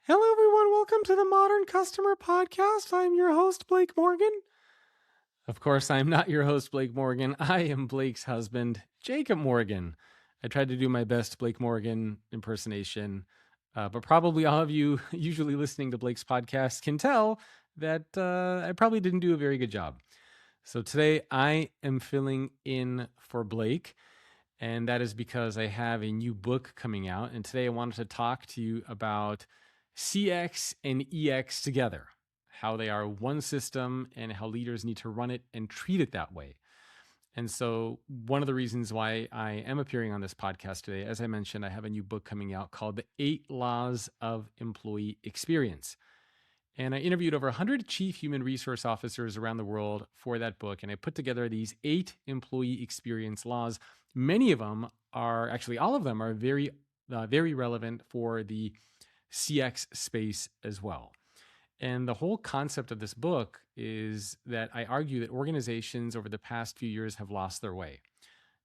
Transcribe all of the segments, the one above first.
Hello, everyone. Welcome to the Modern Customer Podcast. I'm your host, Blake Morgan. Of course, I'm not your host, Blake Morgan. I am Blake's husband, Jacob Morgan. I tried to do my best Blake Morgan impersonation, but probably all of you usually listening to Blake's podcast can tell that I probably didn't do a very good job. So today I am filling in for Blake, and that is because I have a new book coming out. And today I wanted to talk to you about CX and EX together, how they are one system and how leaders need to run it and treat it that way. And so one of the reasons why I am appearing on this podcast today, as I mentioned, I have a new book coming out called The 8 Laws of Employee Experience. And I interviewed over 100 chief human resource officers around the world for that book. And I put together these 8 employee experience laws. Many of them are, actually all of them are very relevant for the CX space as well. And the whole concept of this book is that I argue that organizations over the past few years have lost their way.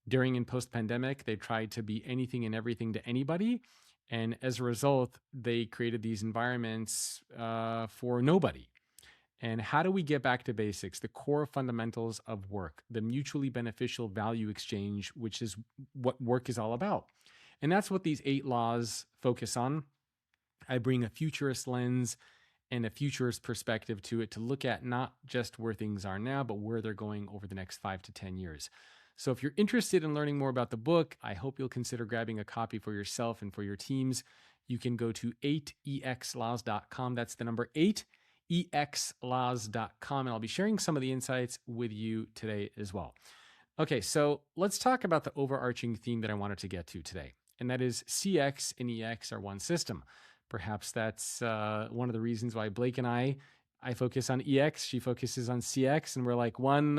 During and post-pandemic, they tried to be anything and everything to anybody. And as a result, they created these environments for nobody. And how do we get back to basics, the core fundamentals of work, the mutually beneficial value exchange, which is what work is all about? And that's what these 8 laws focus on. I bring a futurist lens and a futurist perspective to it to look at not just where things are now, but where they're going over the next 5 to 10 years. So if you're interested in learning more about the book, I hope you'll consider grabbing a copy for yourself and for your teams. You can go to 8exlaws.com. That's the number 8exlaws.com. And I'll be sharing some of the insights with you today as well. Okay, so let's talk about the overarching theme that I wanted to get to today. And that is CX and EX are one system. Perhaps that's one of the reasons why Blake and I focus on EX, she focuses on CX, and we're like one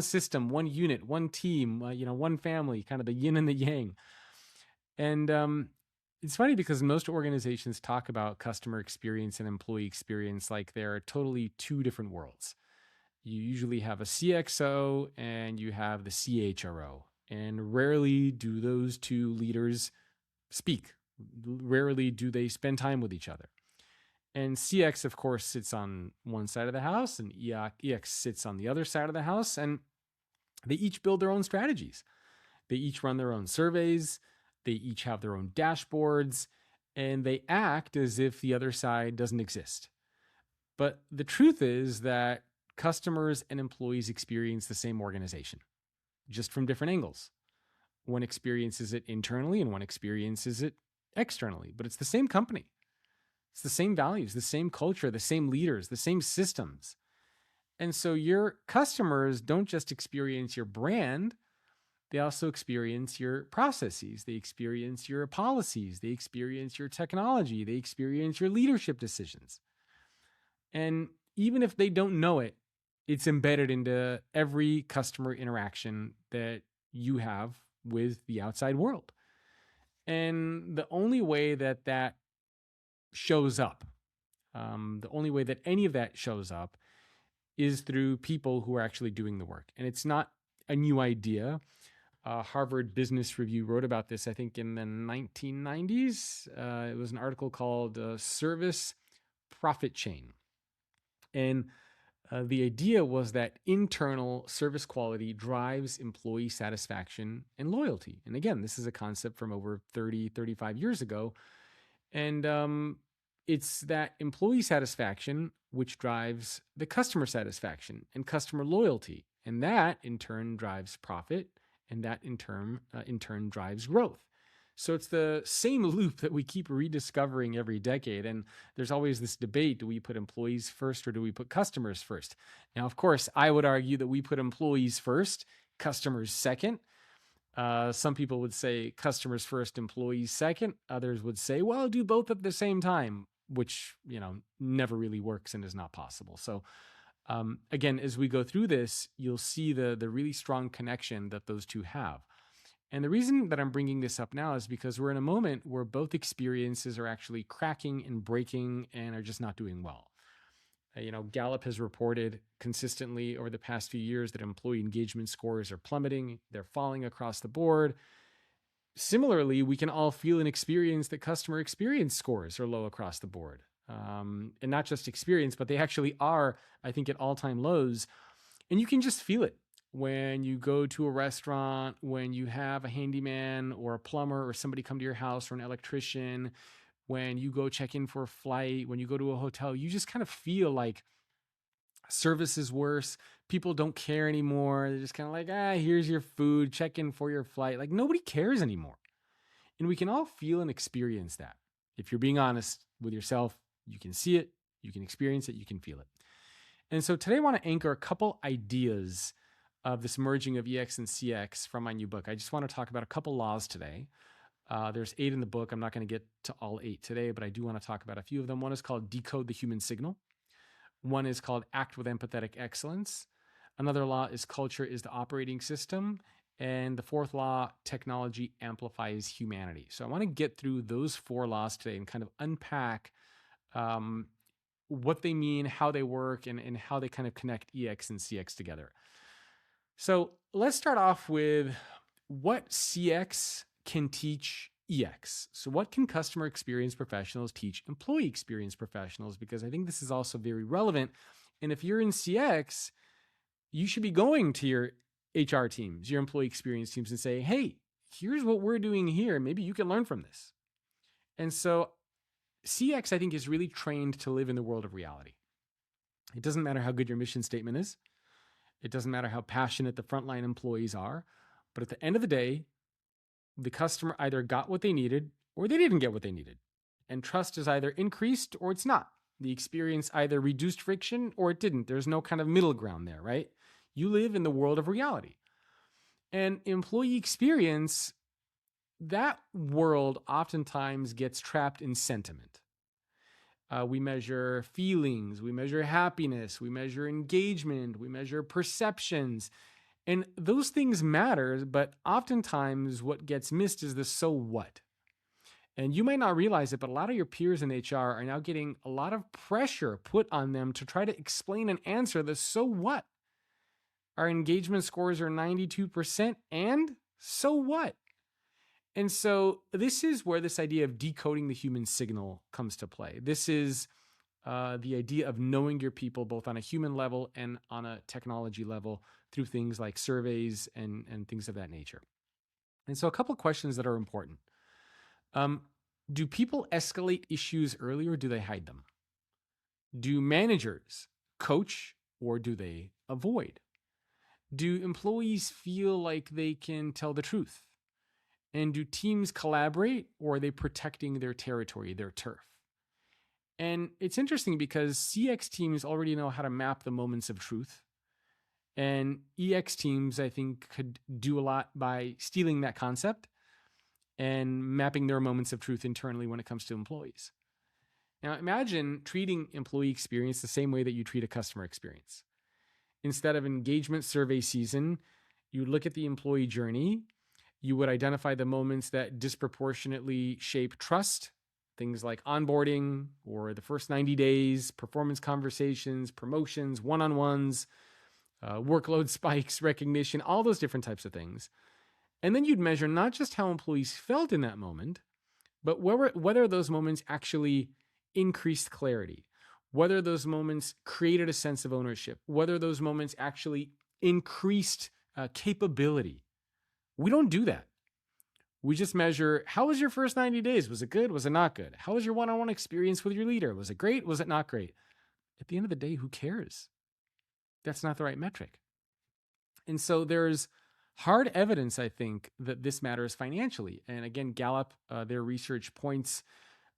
system, one unit, one team, one family, kind of the yin and the yang. And it's funny because most organizations talk about customer experience and employee experience like they're totally 2 different worlds. You usually have a CXO and you have the CHRO, and rarely do those 2 leaders speak. Rarely do they spend time with each other. And CX, of course, sits on one side of the house, and EX sits on the other side of the house, and they each build their own strategies. They each run their own surveys. They each have their own dashboards, and they act as if the other side doesn't exist. But the truth is that customers and employees experience the same organization, just from different angles. One experiences it internally and one experiences it externally, but it's the same company. It's the same values, the same culture, the same leaders, the same systems. And so your customers don't just experience your brand, they also experience your processes, they experience your policies, they experience your technology, they experience your leadership decisions. And even if they don't know it, it's embedded into every customer interaction that you have with the outside world. And the only way that shows up, the only way that any of that shows up is through people who are actually doing the work. And it's not a new idea. Harvard Business Review wrote about this, I think, in the 1990s. It was an article called Service Profit Chain. And the idea was that internal service quality drives employee satisfaction and loyalty. And again, this is a concept from over 30, 35 years ago. And it's that employee satisfaction which drives the customer satisfaction and customer loyalty. And that in turn drives profit, and that in turn drives growth. So it's the same loop that we keep rediscovering every decade. And there's always this debate, do we put employees first or do we put customers first? Now, of course, I would argue that we put employees first, customers second. Some people would say customers first, employees second. Others would say, well, do both at the same time, which, never really works and is not possible. So again, as we go through this, you'll see the really strong connection that those 2 have. And the reason that I'm bringing this up now is because we're in a moment where both experiences are actually cracking and breaking and are just not doing well. Gallup has reported consistently over the past few years that employee engagement scores are plummeting. They're falling across the board. similarly, we can all feel and experience that customer experience scores are low across the board. And not just experience, but they actually are, I think, at all-time lows. And you can just feel it when you go to a restaurant, when you have a handyman or a plumber or somebody come to your house, or an electrician, when you go check in for a flight, when you go to a hotel, you just kind of feel like service is worse. People don't care anymore. They're just kind of like, here's your food, check in for your flight. Like, nobody cares anymore. And we can all feel and experience that. If you're being honest with yourself, you can see it, you can experience it, you can feel it. And so today I want to anchor a couple ideas of this merging of EX and CX from my new book. I just want to talk about a couple laws today. There's 8 in the book. I'm not going to get to all 8 today, but I do want to talk about a few of them. One is called Decode the Human Signal. One is called Act with Empathetic Excellence. Another law is Culture is the Operating System. And the 4th law, Technology amplifies humanity. So I want to get through those 4 laws today and kind of unpack what they mean, how they work, and how they kind of connect EX and CX together. So let's start off with what CX can teach EX. So what can customer experience professionals teach employee experience professionals? Because I think this is also very relevant. And if you're in CX, you should be going to your HR teams, your employee experience teams, and say, hey, here's what we're doing here. Maybe you can learn from this. And so CX, I think, is really trained to live in the world of reality. It doesn't matter how good your mission statement is. It doesn't matter how passionate the frontline employees are. But at the end of the day, the customer either got what they needed or they didn't get what they needed. And trust is either increased or it's not. The experience either reduced friction or it didn't. There's no kind of middle ground there, right? You live in the world of reality. And employee experience, that world oftentimes gets trapped in sentiment. We measure feelings, we measure happiness, we measure engagement, we measure perceptions. And those things matter, but oftentimes what gets missed is the so what. And you might not realize it, but a lot of your peers in HR are now getting a lot of pressure put on them to try to explain and answer the so what. Our engagement scores are 92%, and so what? And so this is where this idea of decoding the human signal comes to play. This is the idea of knowing your people both on a human level and on a technology level through things like surveys and things of that nature. And so a couple of questions that are important. Do people escalate issues early or do they hide them? Do managers coach or do they avoid? Do employees feel like they can tell the truth? And do teams collaborate or are they protecting their territory, their turf? And it's interesting because CX teams already know how to map the moments of truth. And EX teams, I think, could do a lot by stealing that concept and mapping their moments of truth internally when it comes to employees. Now, imagine treating employee experience the same way that you treat a customer experience. Instead of engagement survey season, you look at the employee journey. You would identify the moments that disproportionately shape trust, things like onboarding or the first 90 days, performance conversations, promotions, one-on-ones, workload spikes, recognition, all those different types of things. And then you'd measure not just how employees felt in that moment, but whether those moments actually increased clarity, whether those moments created a sense of ownership, whether those moments actually increased capability. We don't do that. We just measure, how was your first 90 days? Was it good? Was it not good? How was your one-on-one experience with your leader? Was it great? Was it not great? At the end of the day, who cares? That's not the right metric. And so there's hard evidence, I think, that this matters financially. And again, Gallup, their research points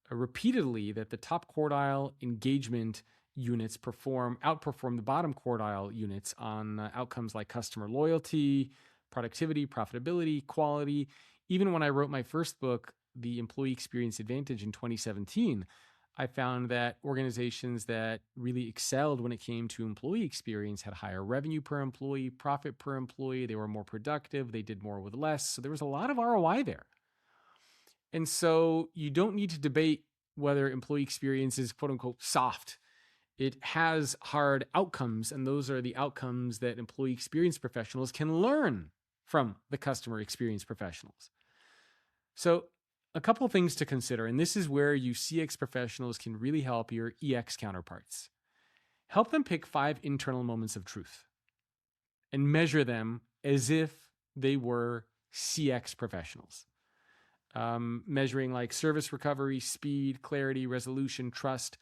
repeatedly that the top quartile engagement units outperform the bottom quartile units on outcomes like customer loyalty, productivity, profitability, quality. Even when I wrote my first book, The Employee Experience Advantage in 2017, I found that organizations that really excelled when it came to employee experience had higher revenue per employee, profit per employee. They were more productive. They did more with less. So there was a lot of ROI there. And so you don't need to debate whether employee experience is quote unquote soft. It has hard outcomes, and those are the outcomes that employee experience professionals can learn from the customer experience professionals. So a couple of things to consider, and this is where you CX professionals can really help your EX counterparts. Help them pick 5 internal moments of truth and measure them as if they were CX professionals. Measuring like service recovery, speed, clarity, resolution, trust.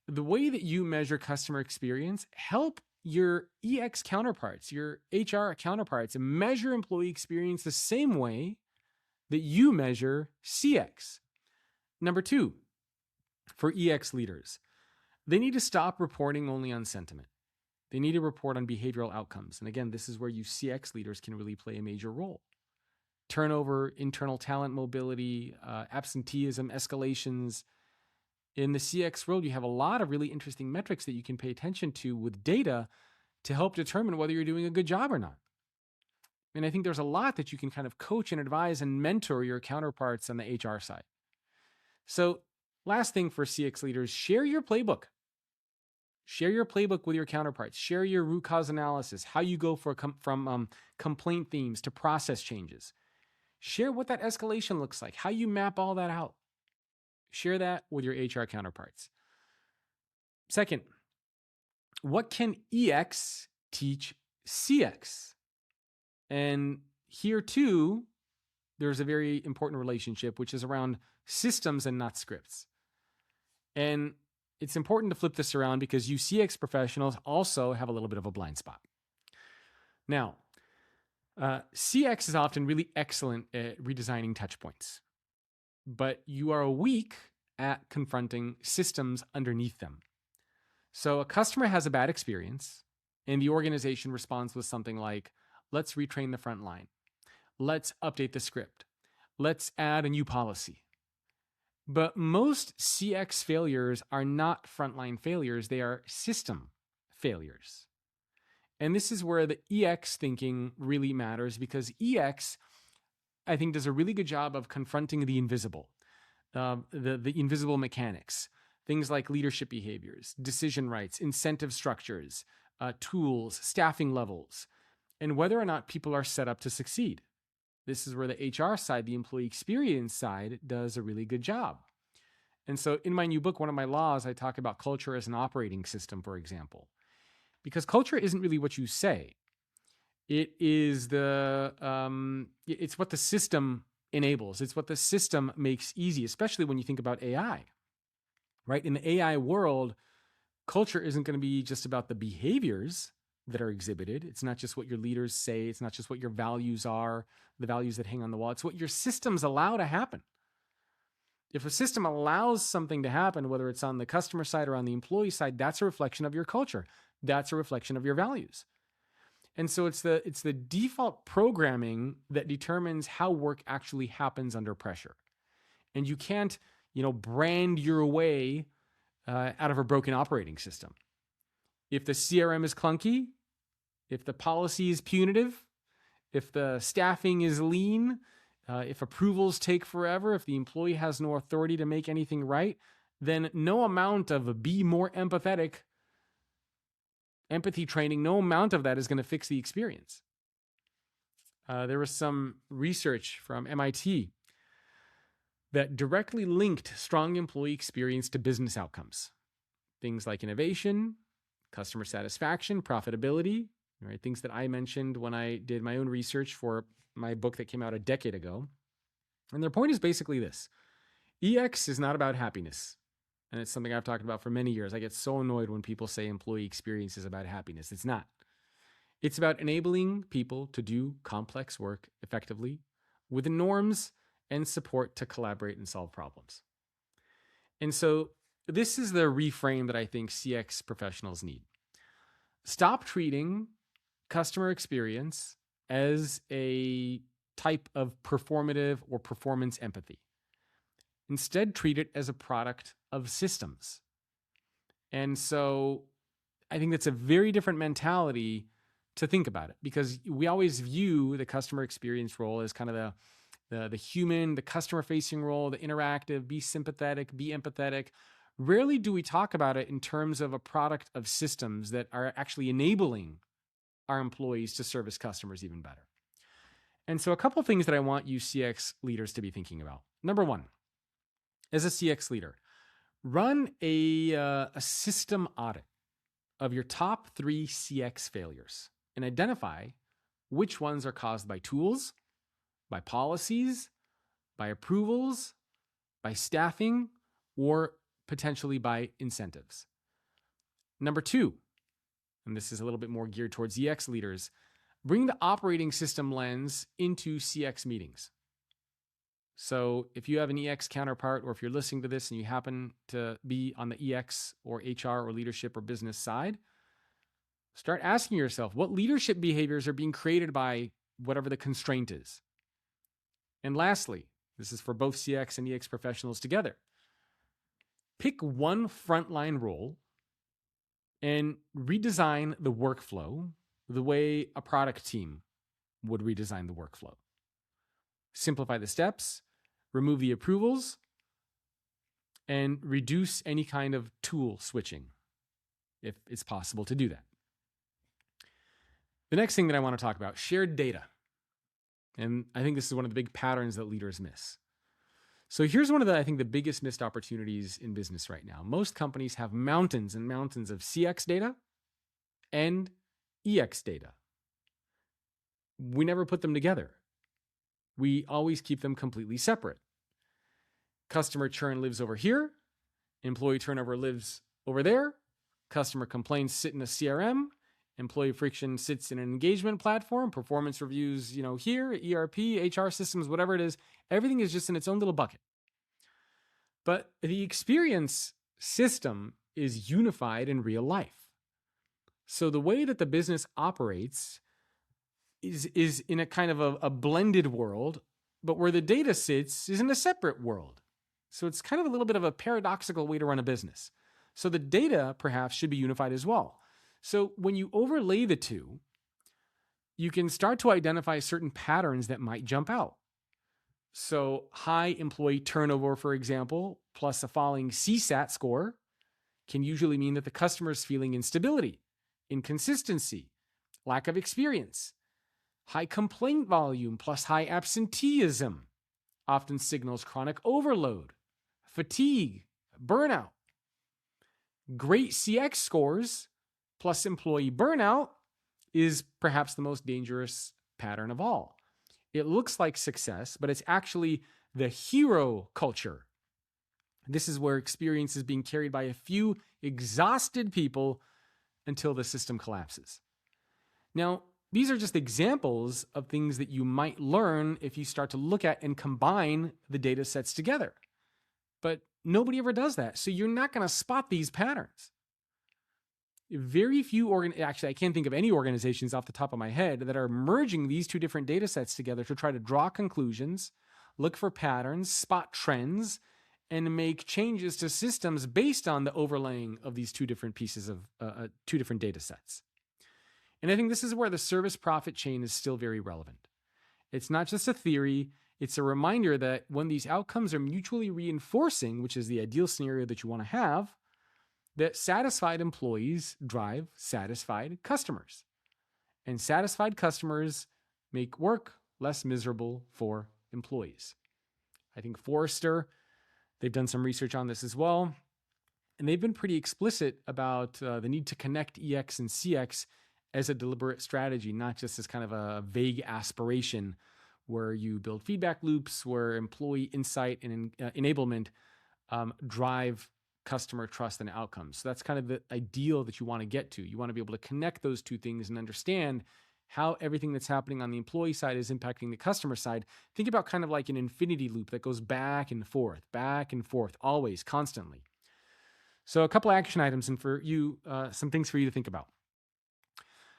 The way that you measure customer experience help your EX counterparts, your HR counterparts, measure employee experience the same way that you measure CX. Number 2, for EX leaders, they need to stop reporting only on sentiment. They need to report on behavioral outcomes. And again, this is where you CX leaders can really play a major role. Turnover, internal talent mobility, absenteeism, escalations. In the CX world, you have a lot of really interesting metrics that you can pay attention to with data to help determine whether you're doing a good job or not. And I think there's a lot that you can kind of coach and advise and mentor your counterparts on the HR side. So last thing for CX leaders, share your playbook. Share your playbook with your counterparts. Share your root cause analysis, how you go from complaint themes to process changes. Share what that escalation looks like, how you map all that out. Share that with your HR counterparts. Second, what can EX teach CX? And here too, there's a very important relationship, which is around systems and not scripts. And it's important to flip this around because you CX professionals also have a little bit of a blind spot. Now, CX is often really excellent at redesigning touch points, but you are weak at confronting systems underneath them. So a customer has a bad experience and the organization responds with something like, let's retrain the front line. Let's update the script. Let's add a new policy. But most CX failures are not frontline failures. They are system failures. And this is where the EX thinking really matters because EX, I think, does a really good job of confronting the invisible, the invisible mechanics, things like leadership behaviors, decision rights, incentive structures, tools, staffing levels, and whether or not people are set up to succeed. This is where the HR side, the employee experience side, does a really good job. And so in my new book, one of my laws, I talk about culture as an operating system, for example, because culture isn't really what you say. It is it's what the system enables. It's what the system makes easy, especially when you think about AI, right? In the AI world, culture isn't going to be just about the behaviors that are exhibited. It's not just what your leaders say. It's not just what your values are, the values that hang on the wall. It's what your systems allow to happen. If a system allows something to happen, whether it's on the customer side or on the employee side, that's a reflection of your culture. That's a reflection of your values. And so it's the default programming that determines how work actually happens under pressure. And you can't, brand your way out of a broken operating system. If the CRM is clunky, if the policy is punitive, if the staffing is lean, if approvals take forever, if the employee has no authority to make anything right, then no amount of be more empathetic empathy training, no amount of that is going to fix the experience. There was some research from MIT that directly linked strong employee experience to business outcomes. Things like innovation, customer satisfaction, profitability, right? Things that I mentioned when I did my own research for my book that came out a decade ago. And their point is basically this. EX is not about happiness. And it's something I've talked about for many years. I get so annoyed when people say employee experience is about happiness. It's not. It's about enabling people to do complex work effectively with the norms and support to collaborate and solve problems. And so this is the reframe that I think CX professionals need. Stop treating customer experience as a type of performative or performance empathy. Instead, treat it as a product of systems. And so I think that's a very different mentality to think about it, because we always view the customer experience role as kind of the human, the customer-facing role, the interactive, be sympathetic, be empathetic. Rarely do we talk about it in terms of a product of systems that are actually enabling our employees to service customers even better. And so a couple of things that I want you CX leaders to be thinking about. Number one, as a CX leader, run a system audit of your top 3 CX failures and identify which ones are caused by tools, by policies, by approvals, by staffing, or potentially by incentives. Number 2, and this is a little bit more geared towards EX leaders, bring the operating system lens into CX meetings. So if you have an EX counterpart, or if you're listening to this and you happen to be on the EX or HR or leadership or business side, start asking yourself, what leadership behaviors are being created by whatever the constraint is? And lastly, this is for both CX and EX professionals together, pick one frontline role and redesign the workflow the way a product team would redesign the workflow. Simplify the steps, remove the approvals, and reduce any kind of tool switching if it's possible to do that. The next thing that I want to talk about, shared data. And I think this is one of the big patterns that leaders miss. So here's one of I think the biggest missed opportunities in business right now. Most companies have mountains and mountains of CX data and EX data. We never put them together. We always keep them completely separate. Customer churn lives over here. Employee turnover lives over there. Customer complaints sit in a CRM. Employee friction sits in an engagement platform. Performance reviews, here, ERP, HR systems, whatever it is. Everything is just in its own little bucket. But the experience system is unified in real life. So the way that the business operates is in a kind of a blended world, but where the data sits is in a separate world. So it's kind of a little bit of a paradoxical way to run a business. So the data perhaps should be unified as well. So when you overlay the two, you can start to identify certain patterns that might jump out. So high employee turnover, for example, plus a falling CSAT score can usually mean that the customer is feeling instability, inconsistency, lack of experience. High complaint volume plus high absenteeism often signals chronic overload, fatigue, burnout. Great CX scores plus employee burnout is perhaps the most dangerous pattern of all. It looks like success, but it's actually the hero culture. This is where experience is being carried by a few exhausted people until the system collapses. Now, these are just examples of things that you might learn if you start to look at and combine the data sets together. But nobody ever does that, so you're not going to spot these patterns. Very few, actually, I can't think of any organizations off the top of my head that are merging these two different data sets together to try to draw conclusions, look for patterns, spot trends, and make changes to systems based on the overlaying of these two different pieces of two different data sets. And I think this is where the service profit chain is still very relevant. It's not just a theory, it's a reminder that when these outcomes are mutually reinforcing, which is the ideal scenario that you want to have, that satisfied employees drive satisfied customers. And satisfied customers make work less miserable for employees. I think Forrester, they've done some research on this as well, and they've been pretty explicit about the need to connect EX and CX as a deliberate strategy, not just as kind of a vague aspiration where you build feedback loops, where employee insight and enablement drive customer trust and outcomes. So that's kind of the ideal that you want to get to. You want to be able to connect those two things and understand how everything that's happening on the employee side is impacting the customer side. Think about kind of like an infinity loop that goes back and forth, always, constantly. So a couple of action items and for you, some things for you to think about.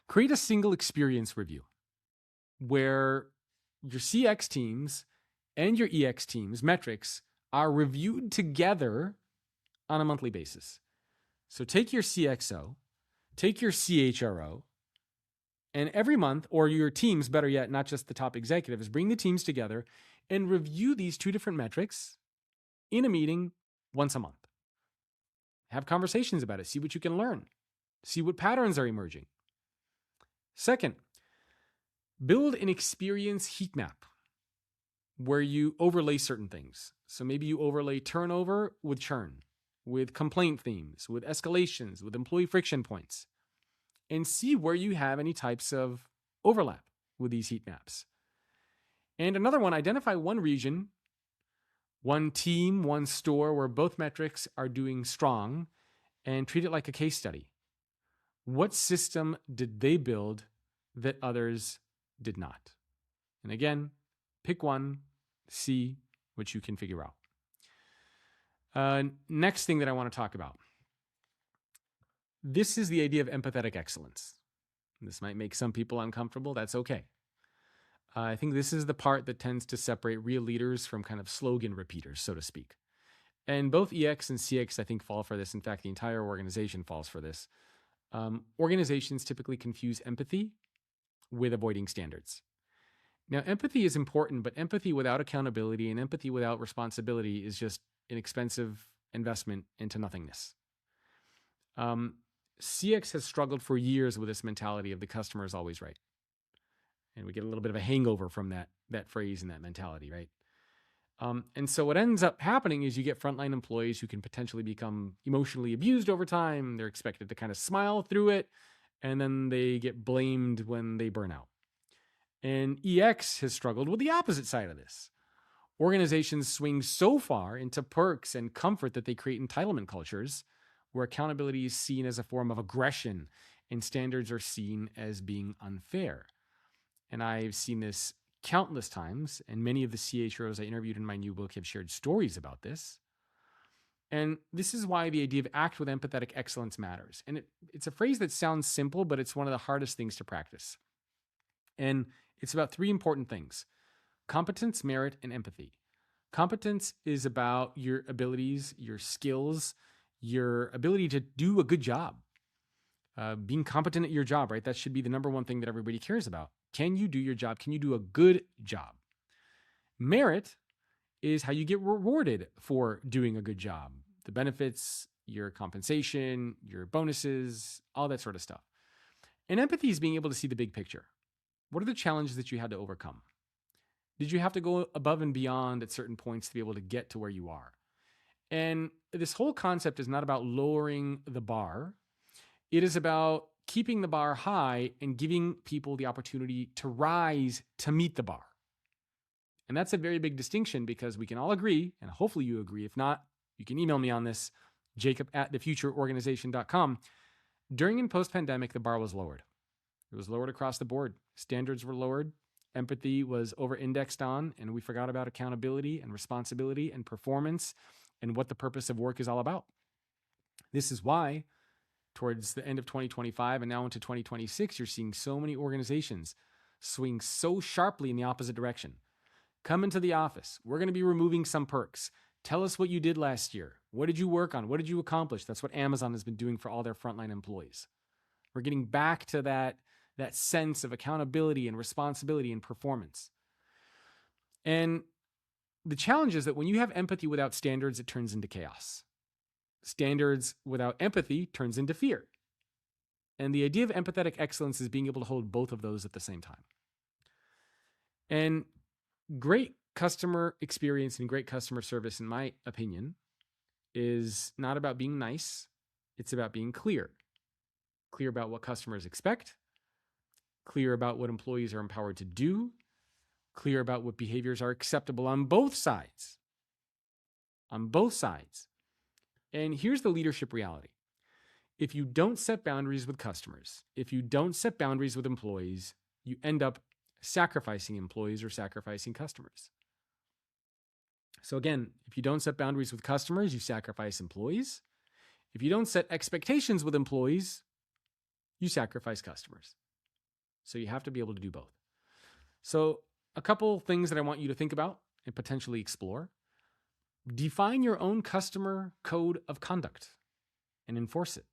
Create a single experience review where your CX teams and your EX teams metrics are reviewed together on a monthly basis. So take your CXO, take your CHRO, and every month, or your teams, better yet, not just the top executives, bring the teams together and review these two different metrics in a meeting once a month. Have conversations about it. See what you can learn. See what patterns are emerging. Second, Build an experience heat map where you overlay certain things. So maybe you overlay turnover with churn, with complaint themes, with escalations, with employee friction points, and see where you have any types of overlap with these heat maps. And another one, identify one region, one team, one store where both metrics are doing strong, and treat it like a case study. What system did they build that others did not? And again, pick one, see what you can figure out. Next thing that I want to talk about. This is the idea of empathetic excellence. This might make some people uncomfortable. That's okay. I think this is the part that tends to separate real leaders from kind of slogan repeaters, so to speak. And both EX and CX, I think, fall for this. In fact, the entire organization falls for this. Organizations typically confuse empathy with avoiding standards. Now, empathy is important, but empathy without accountability and empathy without responsibility is just an expensive investment into nothingness. CX has struggled for years with this mentality of the customer is always right. And we get a little bit of a hangover from that phrase and that mentality, right? And so what ends up happening is you get frontline employees who can potentially become emotionally abused over time. They're expected to kind of smile through it, and then they get blamed when they burn out. And EX has struggled with the opposite side of this. Organizations swing so far into perks and comfort that they create entitlement cultures where accountability is seen as a form of aggression and standards are seen as being unfair. And I've seen this countless times, and many of the CHROs I interviewed in my new book have shared stories about this. And this is why the idea of act with empathetic excellence matters. And it's a phrase that sounds simple, but it's one of the hardest things to practice. And it's about three important things: competence, merit, and empathy. Competence is about your abilities, your skills, your ability to do a good job. Being competent at your job, right? That should be the number one thing that everybody cares about. Can you do your job? Can you do a good job? Merit is how you get rewarded for doing a good job. The benefits, your compensation, your bonuses, all that sort of stuff. And empathy is being able to see the big picture. What are the challenges that you had to overcome? Did you have to go above and beyond at certain points to be able to get to where you are? And this whole concept is not about lowering the bar. It is about keeping the bar high and giving people the opportunity to rise to meet the bar. And that's a very big distinction, because we can all agree, and hopefully you agree. If not, you can email me on this, jacob@thefutureorganization.com. During and post-pandemic, the bar was lowered. It was lowered across the board. Standards were lowered. Empathy was over-indexed on, and we forgot about accountability and responsibility and performance and what the purpose of work is all about. This is why towards the end of 2025 and now into 2026, you're seeing so many organizations swing so sharply in the opposite direction. Come into the office. We're going to be removing some perks. Tell us what you did last year. What did you work on? What did you accomplish? That's what Amazon has been doing for all their frontline employees. We're getting back to that sense of accountability and responsibility and performance. And the challenge is that when you have empathy without standards, it turns into chaos. Standards without empathy turns into fear. And the idea of empathetic excellence is being able to hold both of those at the same time. And great customer experience and great customer service, in my opinion, is not about being nice. It's about being clear. Clear about what customers expect. Clear about what employees are empowered to do. Clear about what behaviors are acceptable on both sides. On both sides. And here's the leadership reality. If you don't set boundaries with customers, if you don't set boundaries with employees, you end up sacrificing employees or sacrificing customers. So again, if you don't set boundaries with customers, you sacrifice employees. If you don't set expectations with employees, you sacrifice customers. So you have to be able to do both. So a couple things that I want you to think about and potentially explore. Define your own customer code of conduct and enforce it.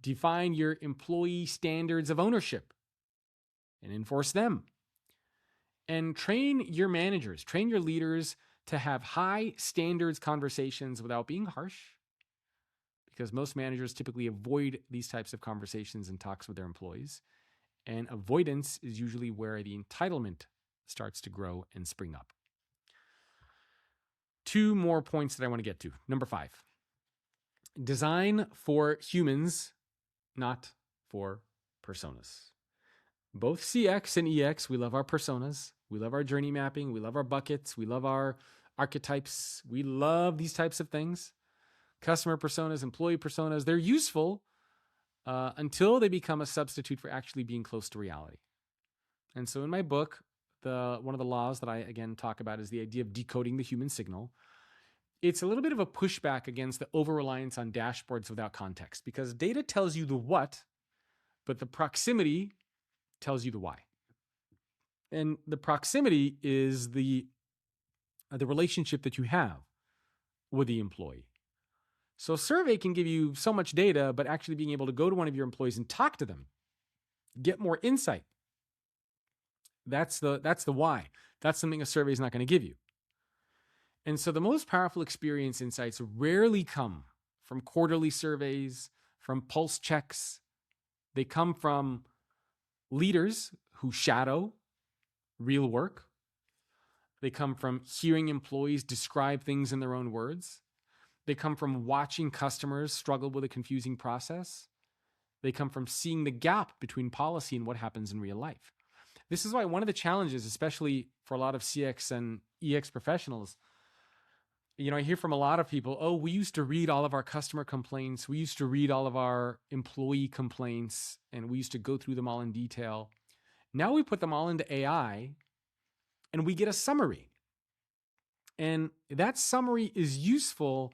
Define your employee standards of ownership and enforce them. And train your managers, train your leaders to have high standards conversations without being harsh, because most managers typically avoid these types of conversations and talks with their employees. And avoidance is usually where the entitlement starts to grow and spring up. 2 more points that I want to get to. Number 5, design for humans, not for personas. Both CX and EX, we love our personas. We love our journey mapping. We love our buckets. We love our archetypes. We love these types of things. Customer personas, employee personas, they're useful until they become a substitute for actually being close to reality. And so in my book, one of the laws that I, again, talk about is the idea of decoding the human signal. It's a little bit of a pushback against the over-reliance on dashboards without context, because data tells you the what, but the proximity tells you the why. And the proximity is the relationship that you have with the employee. So a survey can give you so much data, but actually being able to go to one of your employees and talk to them, get more insight. That's the why. That's something a survey is not going to give you. And so the most powerful experience insights rarely come from quarterly surveys, from pulse checks. They come from leaders who shadow real work. They come from hearing employees describe things in their own words. They come from watching customers struggle with a confusing process. They come from seeing the gap between policy and what happens in real life. This is why one of the challenges, especially for a lot of CX and EX professionals, I hear from a lot of people, oh, we used to read all of our customer complaints. We used to read all of our employee complaints, and we used to go through them all in detail. Now we put them all into AI, and we get a summary. And that summary is useful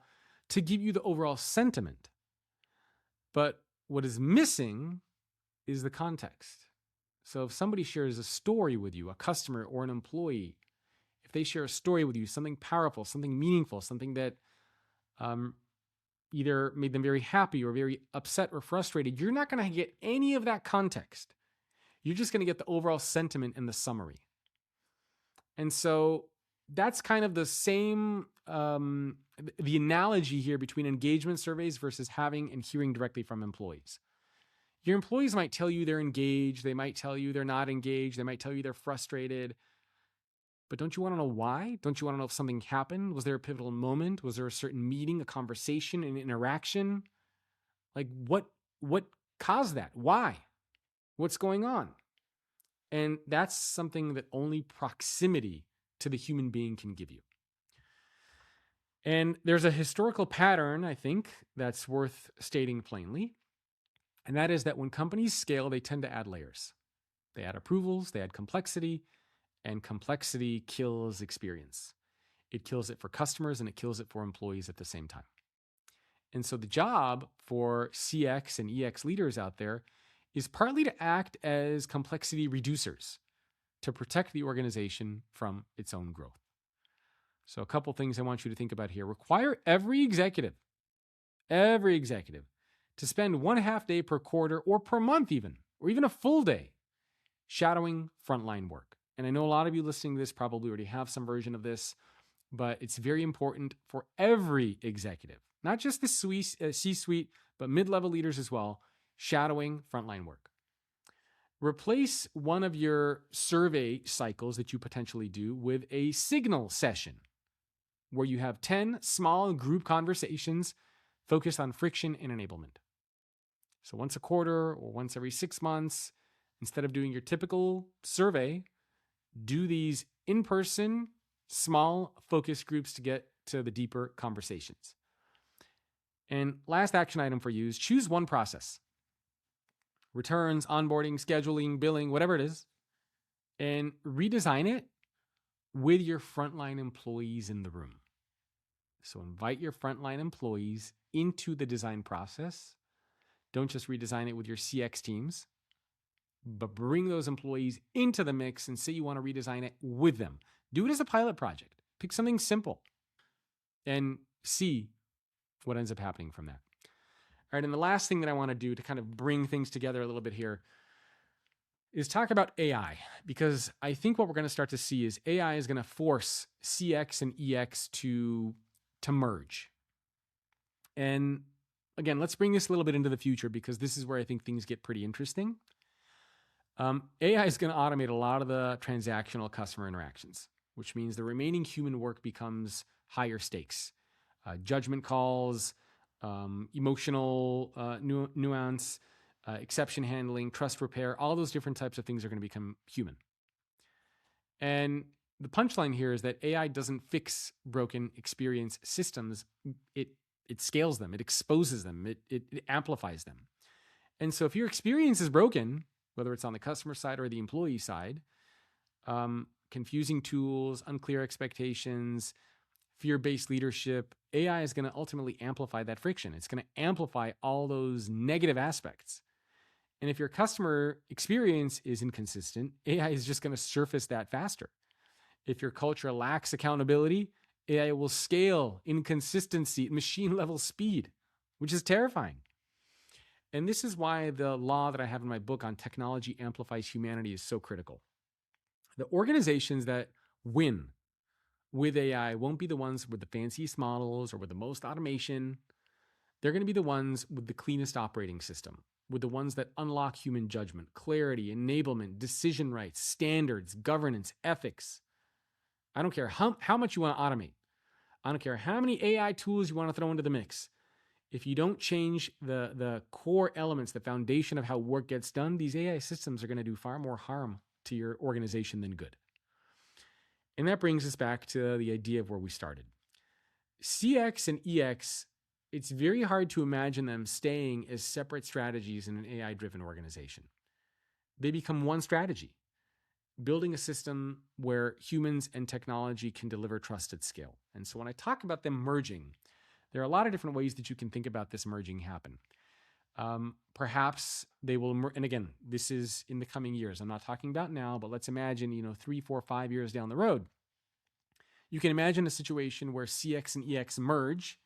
to give you the overall sentiment. But what is missing is the context. So if somebody shares a story with you, a customer or an employee, if they share a story with you, something powerful, something meaningful, something that either made them very happy or very upset or frustrated, you're not going to get any of that context. You're just going to get the overall sentiment in the summary. And so that's kind of the same, the analogy here between engagement surveys versus having and hearing directly from employees. Your employees might tell you they're engaged. They might tell you they're not engaged. They might tell you they're frustrated. But don't you want to know why? Don't you want to know if something happened? Was there a pivotal moment? Was there a certain meeting, a conversation, an interaction? Like what caused that? Why? What's going on? And that's something that only proximity to the human being can give you. And there's a historical pattern, I think, that's worth stating plainly. And that is that when companies scale, they tend to add layers. They add approvals, they add complexity, and complexity kills experience. It kills it for customers and it kills it for employees at the same time. And so the job for CX and EX leaders out there is partly to act as complexity reducers to protect the organization from its own growth. So a couple things I want you to think about here. Require every executive to spend 1/2 day per quarter or per month even, or even a full day shadowing frontline work. And I know a lot of you listening to this probably already have some version of this, but it's very important for every executive, not just the C-suite, but mid-level leaders as well, shadowing frontline work. Replace one of your survey cycles that you potentially do with a signal session where you have 10 small group conversations focused on friction and enablement. So once a quarter or once every 6 months, instead of doing your typical survey, do these in-person, small focus groups to get to the deeper conversations. And last action item for you is choose one process. Returns, onboarding, scheduling, billing, whatever it is, and redesign it with your frontline employees in the room. So invite your frontline employees into the design process. Don't just redesign it with your CX teams, but bring those employees into the mix and say you want to redesign it with them. Do it as a pilot project. Pick something simple and see what ends up happening from that. All right, and the last thing that I want to do to kind of bring things together a little bit here is talk about AI, because I think what we're going to start to see is AI is going to force CX and EX to merge. And again, let's bring this a little bit into the future, because this is where I think things get pretty interesting. AI is going to automate a lot of the transactional customer interactions, which means the remaining human work becomes higher stakes. Judgment calls, emotional nuance, exception handling, trust repair, all those different types of things are going to become human. And the punchline here is that AI doesn't fix broken experience systems. It scales them, it exposes them, it amplifies them. And so if your experience is broken, whether it's on the customer side or the employee side, confusing tools, unclear expectations, fear-based leadership, AI is going to ultimately amplify that friction. It's going to amplify all those negative aspects. And if your customer experience is inconsistent, AI is just going to surface that faster. If your culture lacks accountability, AI will scale inconsistency at machine level speed, which is terrifying. And this is why the law that I have in my book on technology amplifies humanity is so critical. The organizations that win with AI won't be the ones with the fanciest models or with the most automation. They're going to be the ones with the cleanest operating system, with the ones that unlock human judgment, clarity, enablement, decision rights, standards, governance, ethics. I don't care how much you want to automate. I don't care how many AI tools you want to throw into the mix. If you don't change the core elements, the foundation of how work gets done, these AI systems are going to do far more harm to your organization than good. And that brings us back to the idea of where we started. CX and EX, it's very hard to imagine them staying as separate strategies in an AI-driven organization. They become one strategy, building a system where humans and technology can deliver trust at scale. And so when I talk about them merging, there are a lot of different ways that you can think about this merging happen. Perhaps they will, and again, this is in the coming years. I'm not talking about now, but let's imagine, 3, 4, 5 years down the road. You can imagine a situation where CX and EX merge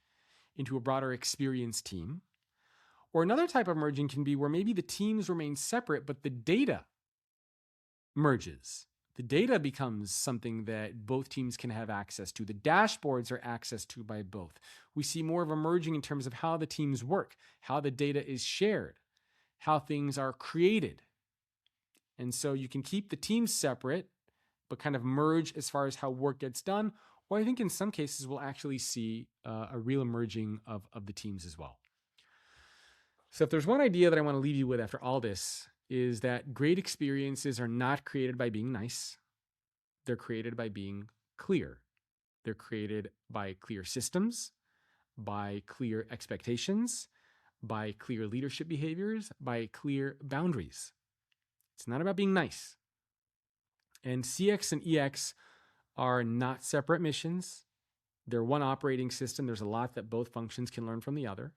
into a broader experience team. Or another type of merging can be where maybe the teams remain separate, but the data merges. The data becomes something that both teams can have access to. The dashboards are accessed to by both. We see more of a merging in terms of how the teams work, how the data is shared, how things are created. And so you can keep the teams separate, but kind of merge as far as how work gets done. Or I think in some cases, we'll actually see a real merging of the teams as well. So if there's one idea that I want to leave you with after all this, is that great experiences are not created by being nice. They're created by being clear. They're created by clear systems, by clear expectations, by clear leadership behaviors, by clear boundaries. It's not about being nice. And CX and EX are not separate missions. They're one operating system. There's a lot that both functions can learn from the other.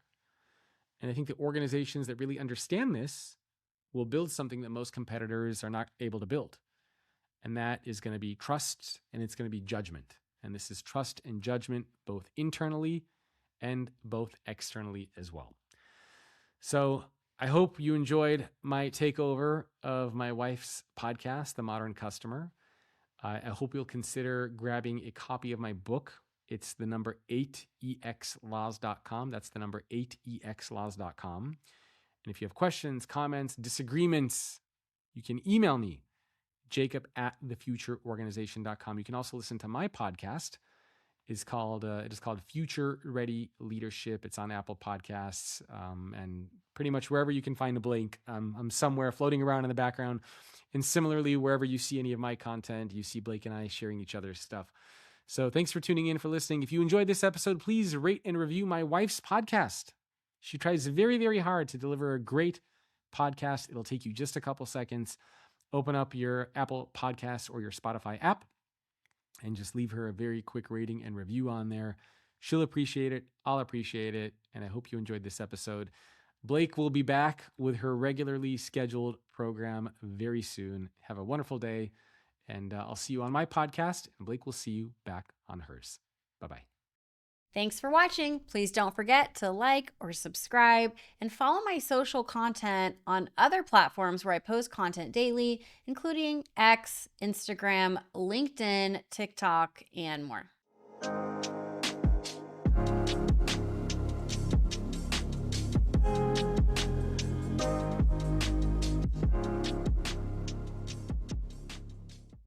And I think the organizations that really understand this will build something that most competitors are not able to build. And that is going to be trust, and it's going to be judgment. And this is trust and judgment, both internally and both externally as well. So I hope you enjoyed my takeover of my wife's podcast, The Modern Customer. I hope you'll consider grabbing a copy of my book. It's the number 8exlaws.com. That's the number 8exlaws.com. And if you have questions, comments, disagreements, you can email me, jacob@thefutureorganization.com. You can also listen to my podcast. It is called Future Ready Leadership. It's on Apple Podcasts and pretty much wherever you can find a Blake. I'm somewhere floating around in the background. And similarly, wherever you see any of my content, you see Blake and I sharing each other's stuff. So thanks for tuning in, for listening. If you enjoyed this episode, please rate and review my wife's podcast. She tries very, very hard to deliver a great podcast. It'll take you just a couple seconds. Open up your Apple Podcasts or your Spotify app and just leave her a very quick rating and review on there. She'll appreciate it. I'll appreciate it. And I hope you enjoyed this episode. Blake will be back with her regularly scheduled program very soon. Have a wonderful day. And I'll see you on my podcast. And Blake will see you back on hers. Bye-bye. Thanks for watching. Please don't forget to like or subscribe and follow my social content on other platforms where I post content daily, including X, Instagram, LinkedIn, TikTok, and more.